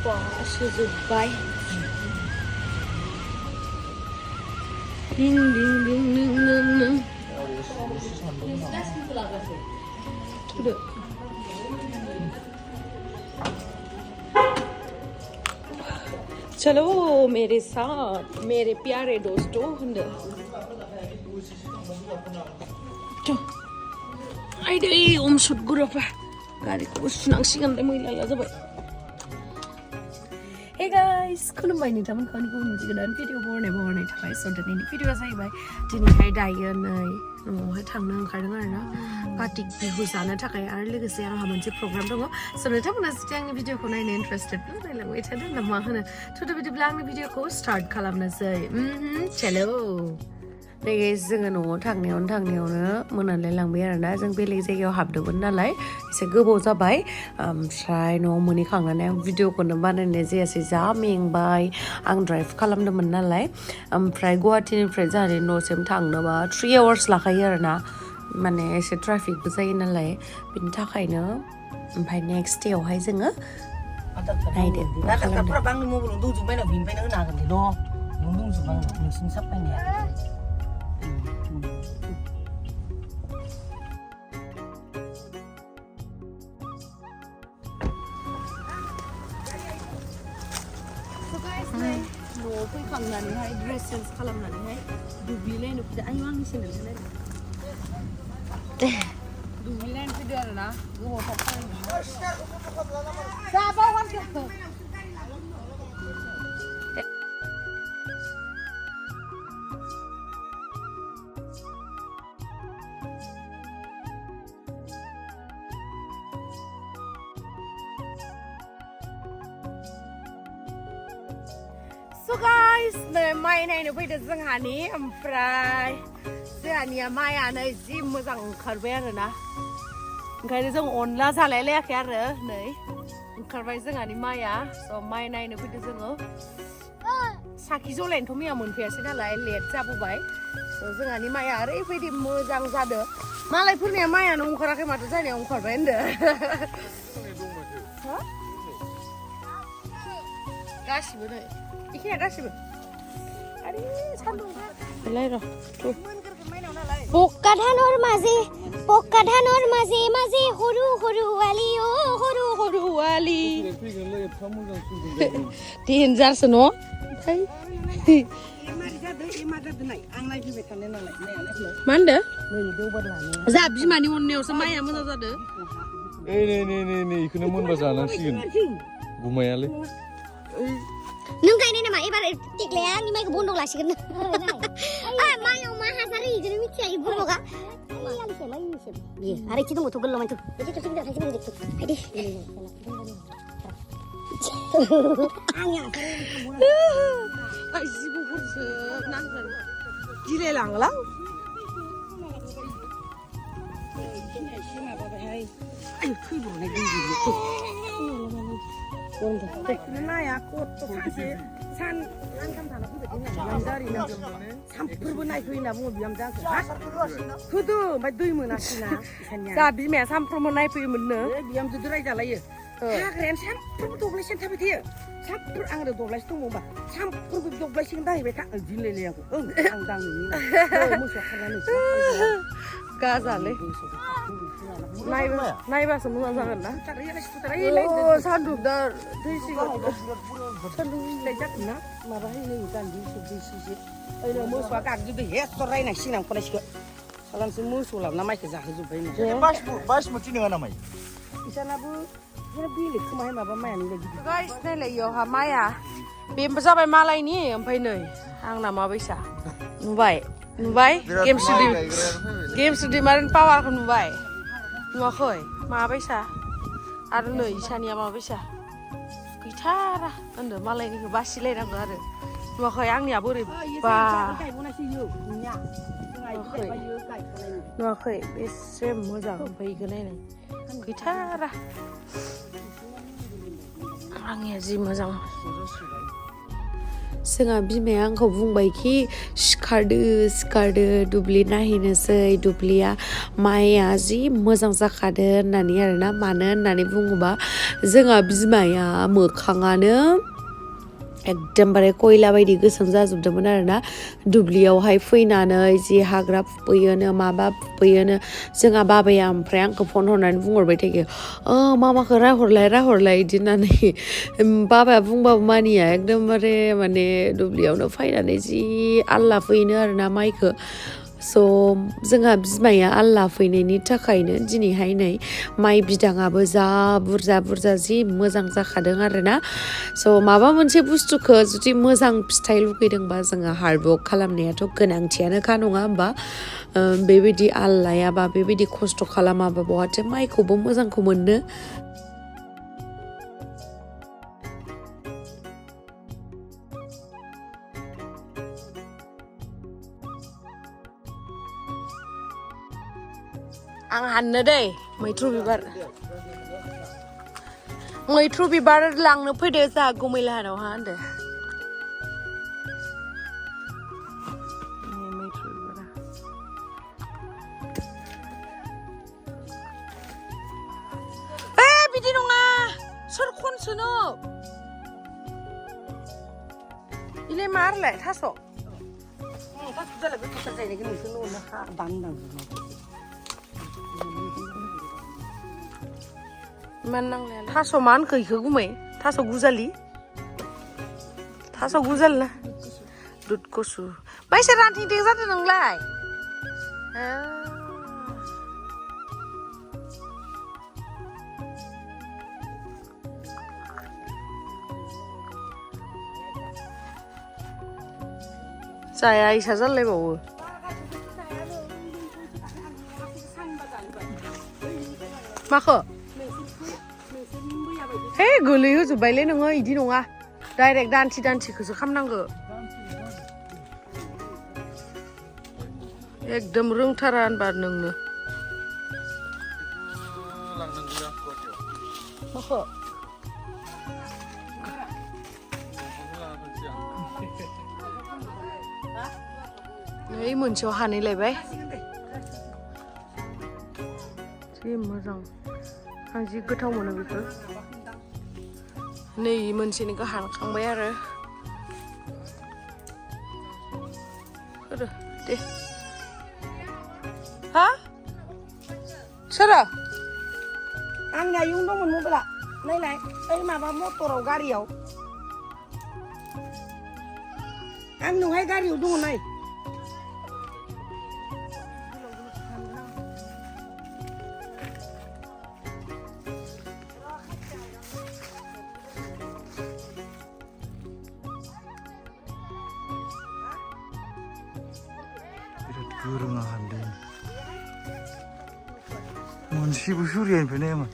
Bye. Ding ding ding ding ding ding. चलो मेरे साथ मेरे प्यारे दोस्तों आइदे ओम सुट गुरफा गारिखौ सुनांसिगोन मैला जाबाय Hey guys, खुलुमबाय नोंथांमोनखौ आंनि गुबुन मोनसे गोदान भिडिअ बहरनाय थाखाय स' दिनैनि भिडिअआ जाहैबाय दिनैहाय दायो नै न'आवहाय थांनो ओंखारदों आरोना कार्तिक बिहु जानो थाखाय आरो लोगोसे आंहा मोनसे प्रग्राम दङ स' नोंथांमोना जुदि आंनि भिडिअखौ नायनो इन्टारेस्टेड नायलांबाय थादों ना मा होनो थ' बिदिब्ला आंनि भिडिअखौ स्टार्ट खालामनोसै चलो जोङो न'आव थांनायावनो मोनालाय लांबाय आरोना जों बेलेग जायगायाव हाबदोंमोन नालाय एसे गोबाव जाबाय ओमफ्राय न'आव मोनहैखांनानै आं भिडिअखौनो बानायनाय जायासै जा मेंबाय आं ड्राइभ खालामदोंमोन नालाय ओमफ्राय गुवाहाटीनिफ्राय जोंहानि न'सिम थांनोबा 3 आवार्स लाखायो आरोना माने एसे ट्राफिकबो जायो नालाय बिनि थाखायनो ओमफ्राय नेक्स्ट डेआवहाय जोङो नायदो मा खालामदों न'आव फैखांनानैहाय ड्रेस चेन्ज खालामनानैहाय दुब्लिलायनो फैदो आंनि सेन्देलखौ नायदो दुब्लिलायनो फैदो आरोना गोबावथार खालामदों So guys, माइ नायनो फैदो जोंहानि ओमफ्राय जोंहानिया माइयानो जि मोजां ओंखारबाय आरोना ओंखायनो जों अनला जालायलायाखै आरो नै ओंखारबाय जोंहानि माइया स' माइ नायनो फैदो जोङो साखि जलायनोथ' मैया मोनफैयासै नालाय लेट जाबोबाय स' जोंहानि माइया ओरैबायदि मोजां जादो मालायफोरनिया माइयानो ओंखाराखै माथो जोंहानिया ओंखारबाय होनदो गासिबो नै इखिनिया गासिबो आरे सान्दुं लाय र' पक्काधानर माजे माजे हरु हरुवाली ओ हरु हरुवाली डेन्जारसो न' मा होनदो जा बिमानि अननायावसो माइया मोजां जादो नै इखौनो मोनबा जानांसिगोन गुमायालै नों गायनाय नामा एबार टिक्लाया आंनि माइखौ बन्द' लासिगोन माइयाव मा हासार होयो इखौनो मिथिया इ बुरबका बियो आरो इथि दंबावथ' गोल्लाव माइथ' जिबौफोरसो नांगोन गिलायलाङोलां नाया खथ'खासे सानथाम थाना फैबाय सानफ्रोमबो नायफै होनना बुङो बिहामजो होदो ओमफ्राय दै मोनासैना जा बिमाया सानफ्रोमबो नायफैयोमोननो बिहामजोजों रायजालायो हाग्रायानो सानफ्रोमबो दब्लायसेनो थाबाय थायो सानफ्रोमबो आं दब्लायसे दंबावबा सानफ्रोमबो दब्लायसेनो दाहैबाय था दिनलायलाय आंखौ आं दांनोनि मोसौआ खारनानै गाजालै नायबासो मोजां जागोन ना सान्दुं दा दै सान्दुं जागोन ना माबा होयो गान्दि दैसिसे ओरैनो मोसौआ गाग्लिदो हेस्टर रायनांसिगोन आं फरायसिखौ खालामसै मोसौ लाबोना माइखौ जाहोजोब्बाय बासमति नङा ना माइ इसानाबो बेलेग खोमाहाय माबा माइयानो बायदि गाइस नायलाय इयावहा माइया बेबो जाबाय मालायनि ओमफ्राय नै आंना माबायसा नुबाय गेम स्टुडिअ मारन पावारखौ नुबाय नुवाखै माबायसा आरो नै इसानिया माबायसा गैथारा होनदो मालायनिखौ बासिलायनांगौ आरो नुवाखै आंनिया बोरैबा नुवाखै बेसे मोजां ओमफ्राय इखौ नायनाय गैथारा आंनिया जि मोजां जोंहा बिमाया आंखौ बुंबायखि सिखारदो दुब्लि नायहैनोसै दुब्लिया माइया जि मोजां जाखादो होननानै आरोना मानो होननानै बुङोबा जोंहा बिमाया मोखाङानो एकदमबारे खयला बायदि गोसोम जाजोबदोंमोन आरोना दुब्लियावहाय फैनानै जि हाग्रा फुफैयोनो माबा फुफैयोनो जोंहा बाबाया ओमफ्राय आंखौ फन हरनानै बुंहरबाय थायो मामाखौ रायहरलाय बिदि होननानै बाबाया बुंबाबो मानिया एकदमबारे माने दुब्लियावनो फैनानै जि आल्ला फैनो आरोना माइखौ स' जोंहा बिमाया आल्ला फैनायनि थाखायनो दिनैहाय नै माइ बिदाङाबो जा बुरजा जि मोजां जाखादों आरोना स' माबा मोनसे बुस्थुखौ जुदि मोजां फिथाइ लुगैदोंबा जोङो हार्डवर्क खालामनायाथ' गोनांथियानोखा नङा होमबा बेबायदि आल्लायाबा बेबायदि खस्थ' खालामाबा बहाथो माइखौबो मोजांखौ मोननो आं हाननो दै मैथ्रु बिबार लांनो फैदो जोंहा गुमैलाहानावहा होनदो मैथ्रु बिबारा बिदि नङा सोर खनसोनो इलाय मारलाय थास' जालाय बे थास' जायनायखौ नोंसोर न'आवनो दानदां थास' मा होनखो इखो गुमै थास' गुजालि ना दुध कसु बायसा रानथिंथिं जादों नोंलाय जाया इसा जालायबावो माखो हे गोलैहोजोब्बायलै नोङो इदि नङा डाइरेक्ट दान्थिखौसो खालामनांगो एकदम रोंथारा होनबा नोंनो माखो नै मोनसेयाव हानैलायबाय जि मोजां आं जि गोथाव मोनो बेखौ नै मोनसेनिखौ हानखांबाय आरो दे हा सोरो आंनि आयं दंमोन मबाइला नायलाय ओइ माबा मटराव गारियाव आं नोंहाय गारियाव दङ नाय गोरोङा हान्दों मोनसेबो सुरियानिफ्राय नायामोन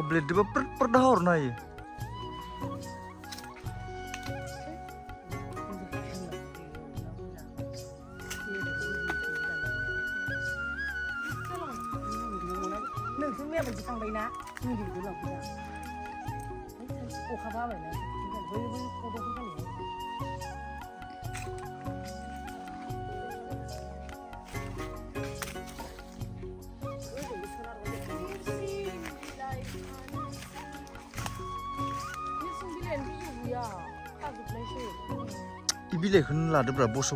ब्लेडजोंबो प्र दाहरनो हायो नोंसोर मैया बायदि थांबायना मिडिलखौ लांफैना अखा हाबायना बै खद'खौ गालाय बिलाइखौनो लादोब्रा बस'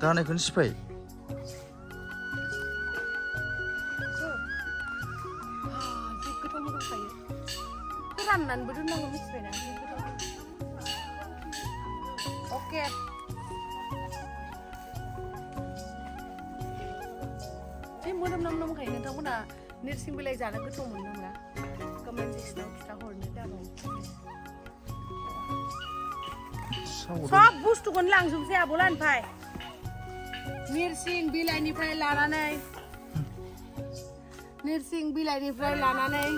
दानायखौनो सिफाय राननानैबो दोननांगौ मिथिबायना अके मोदोमखायो नोंथांमोना नोरसिं बिलाइ जानो गोथाव मोनो ना कमेन्ट सेक्सनाव खिथाहरनो दाबाय सब बुस्थुखौनो लांजोबसै आब' लानिफ्राय नोरसिं बिलाइनिफ्राय लानानै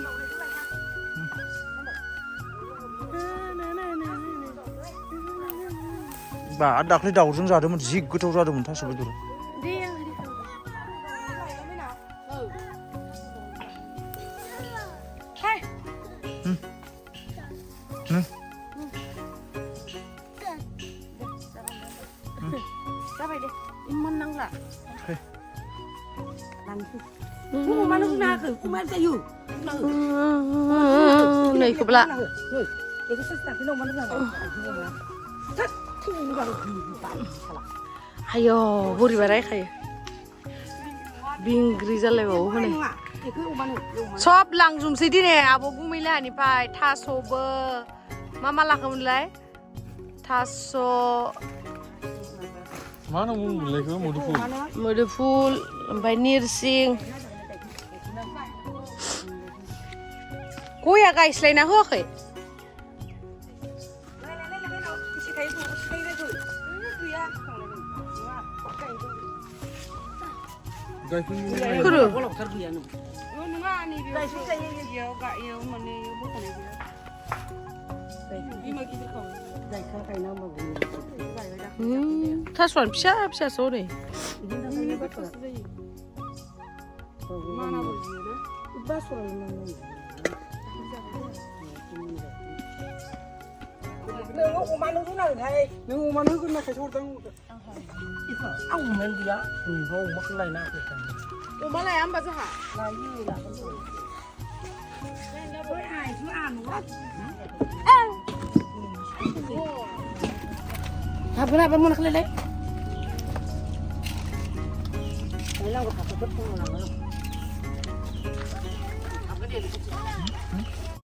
बा दाख्लै दाउजों जादोंमोन जि गोथाव जादोंमोन थास' बेदर दे जाबाय दे इमान नांला अमानो होनो हाखो अमा जायो नै खोबला आय' बोरैबा रायखायो बिंग्रि जालायबावो हनै सब लांजोबसै दिनै आब' गुमैलाहानिफ्राय थास'बो मा लाखोमोनलाय थास' मा होनोमोनलाय बेखौ मोदोफुल ओमफ्राय नोरसिं गया गायस्लायना होआखै थास'आनो फिसा फिसासो हनै अमानो होनांगोनहाय नों अमानो होगोन ना खायसे हरदों आं अमायानो गैया अमाखौ लायना अमा लाया होमबा जोंहा हाबा मोनाखैलाय लांगौ